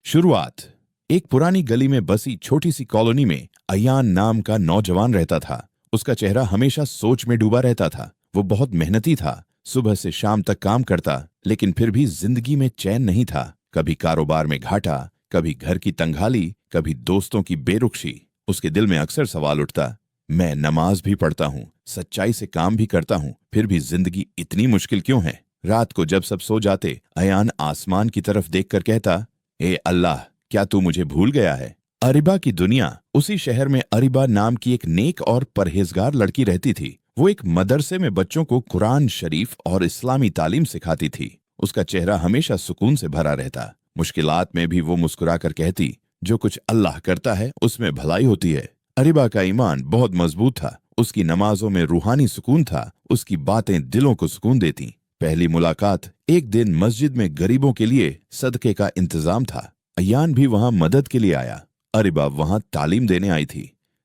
शुरुआत। एक पुरानी गली में बसी छोटी सी कॉलोनी में अयान नाम का नौजवान रहता था। उसका चेहरा हमेशा सोच में डूबा रहता था। वो बहुत मेहनती था, सुबह से शाम तक काम करता, लेकिन फिर भी जिंदगी में चैन नहीं था। कभी कारोबार में घाटा, कभी घर की तंगहाली, कभी दोस्तों की बेरुखी। उसके दिल में अक्सर सवाल उठता, मैं नमाज भी पढ़ता हूँ, सच्चाई से काम भी करता हूँ, फिर भी जिंदगी इतनी मुश्किल क्यों है। रात को जब सब सो जाते, अयान आसमान की तरफ देखकर कहता, ए अल्लाह, क्या तू मुझे भूल गया है। अरिबा की दुनिया। उसी शहर में अरिबा नाम की एक नेक और परहेजगार लड़की रहती थी। वो एक मदरसे में बच्चों को कुरान शरीफ और इस्लामी तालीम सिखाती थी। उसका चेहरा हमेशा सुकून से भरा रहता। मुश्किलात में भी वो मुस्कुराकर कहती, जो कुछ अल्लाह करता है उसमें भलाई होती है। अरिबा का ईमान बहुत मजबूत था। उसकी नमाजों में रूहानी सुकून था। उसकी बातें दिलों को सुकून देती। पहली मुलाकात एक दिन मस्जिद में गरीबों के लिए सदके का इंतजाम था। अयान भी वहां मदद के लिए आया। अरिबा वहां तालीम देने आई थी।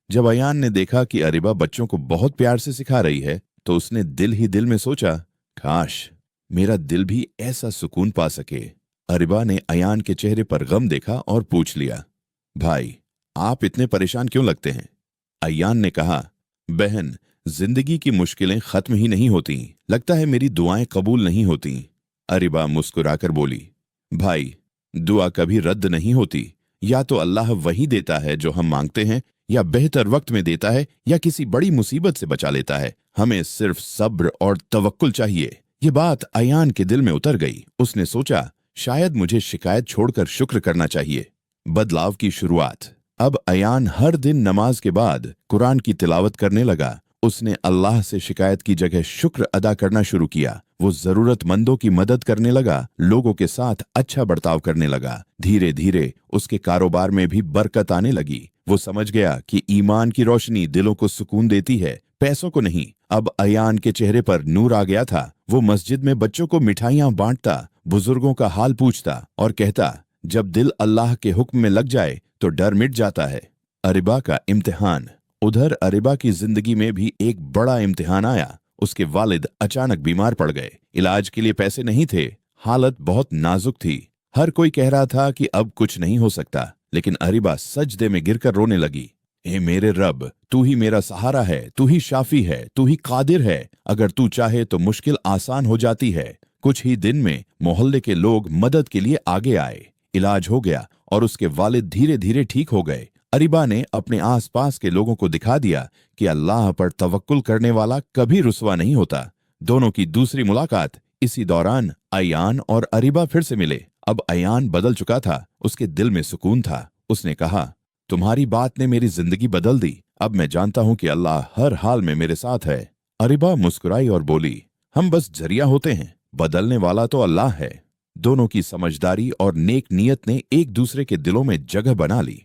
जब अयान ने देखा कि अरिबा बच्चों को बहुत प्यार से सिखा रही है, तो उसने दिल ही दिल में सोचा, काश मेरा दिल भी ऐसा सुकून पा सके। अरिबा ने अयान के चेहरे पर गम देखा और पूछ लिया, भाई आप इतने परेशान क्यों लगते हैं। अयान ने कहा, बहन, जिंदगी की मुश्किलें खत्म ही नहीं होती, लगता है मेरी दुआएं कबूल नहीं होती। अरिबा मुस्कुराकर बोली, भाई दुआ कभी रद्द नहीं होती। या तो अल्लाह वही देता है जो हम मांगते हैं, या बेहतर वक्त में देता है, या किसी बड़ी मुसीबत से बचा लेता है। हमें सिर्फ सब्र और तवक्कुल चाहिए। ये बात अयान के दिल में उतर गई। उसने सोचा, शायद मुझे शिकायत छोड़कर शुक्र करना चाहिए। बदलाव की शुरुआत। अब अयान हर दिन नमाज के बाद कुरान की तिलावत करने लगा। उसने अल्लाह से शिकायत की जगह शुक्र अदा करना शुरू किया। वो जरूरतमंदों की मदद करने लगा, लोगों के साथ अच्छा बर्ताव करने लगा। धीरे धीरे उसके कारोबार में भी बरकत आने लगी। वो समझ गया कि ईमान की रोशनी दिलों को सुकून देती है, पैसों को नहीं। अब अयान के चेहरे पर नूर आ गया था। वो मस्जिद में बच्चों को मिठाइयां बांटता, बुजुर्गों का हाल पूछता और कहता, जब दिल अल्लाह के हुक्म में लग जाए तो डर मिट जाता है। अरिबा का इम्तिहान। उधर अरिबा की जिंदगी में भी एक बड़ा इम्तिहान आया। उसके वालिद अचानक बीमार पड़ गए। इलाज के लिए पैसे नहीं थे। हालत बहुत नाजुक थी। हर कोई कह रहा था कि अब कुछ नहीं हो सकता, लेकिन अरिबा सजदे में गिरकर रोने लगी। ए मेरे रब, तू ही मेरा सहारा है, तू ही शाफी है, तू ही कादिर है। अगर तू चाहे तो मुश्किल आसान हो जाती है। कुछ ही दिन में मोहल्ले के लोग मदद के लिए आगे आए। इलाज हो गया और उसके वालिद धीरे धीरे ठीक हो गए। अरिबा ने अपने आसपास के लोगों को दिखा दिया कि अल्लाह पर तवक्कुल करने वाला कभी रुसवा नहीं होता। दोनों की दूसरी मुलाकात। इसी दौरान अयान और अरिबा फिर से मिले। अब अयान बदल चुका था। उसके दिल में सुकून था। उसने कहा, तुम्हारी बात ने मेरी जिंदगी बदल दी। अब मैं जानता हूं कि अल्लाह हर हाल में मेरे साथ है। अरिबा मुस्कुराई और बोली, हम बस जरिया होते हैं, बदलने वाला तो अल्लाह है। दोनों की समझदारी और नेक नियत ने एक दूसरे के दिलों में जगह बना ली।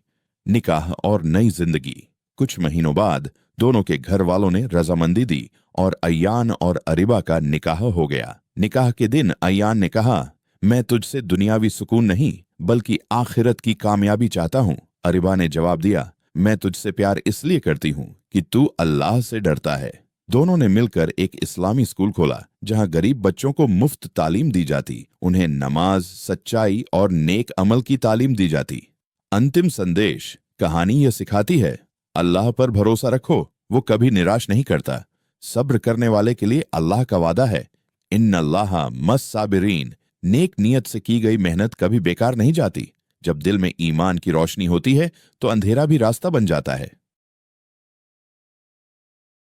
निकाह और नई जिंदगी। कुछ महीनों बाद दोनों के घर वालों ने रजामंदी दी और अयान और अरिबा का निकाह हो गया। निकाह के दिन अयान ने कहा, मैं तुझसे दुनियावी सुकून नहीं बल्कि आखिरत की कामयाबी चाहता हूँ। अरिबा ने जवाब दिया, मैं तुझसे प्यार इसलिए करती हूँ कि तू अल्लाह से डरता है। दोनों ने मिलकर एक इस्लामी स्कूल खोला, जहां गरीब बच्चों को मुफ्त तालीम दी जाती। उन्हें नमाज, सच्चाई और नेक अमल की तालीम दी जाती। अंतिम संदेश। कहानी यह सिखाती है, अल्लाह पर भरोसा रखो, वो कभी निराश नहीं करता। सब्र करने वाले के लिए अल्लाह का वादा है, इन्नल्लाह मस्साबिरीन। नेक नियत से की गई मेहनत कभी बेकार नहीं जाती। जब दिल में ईमान की रोशनी होती है तो अंधेरा भी रास्ता बन जाता है।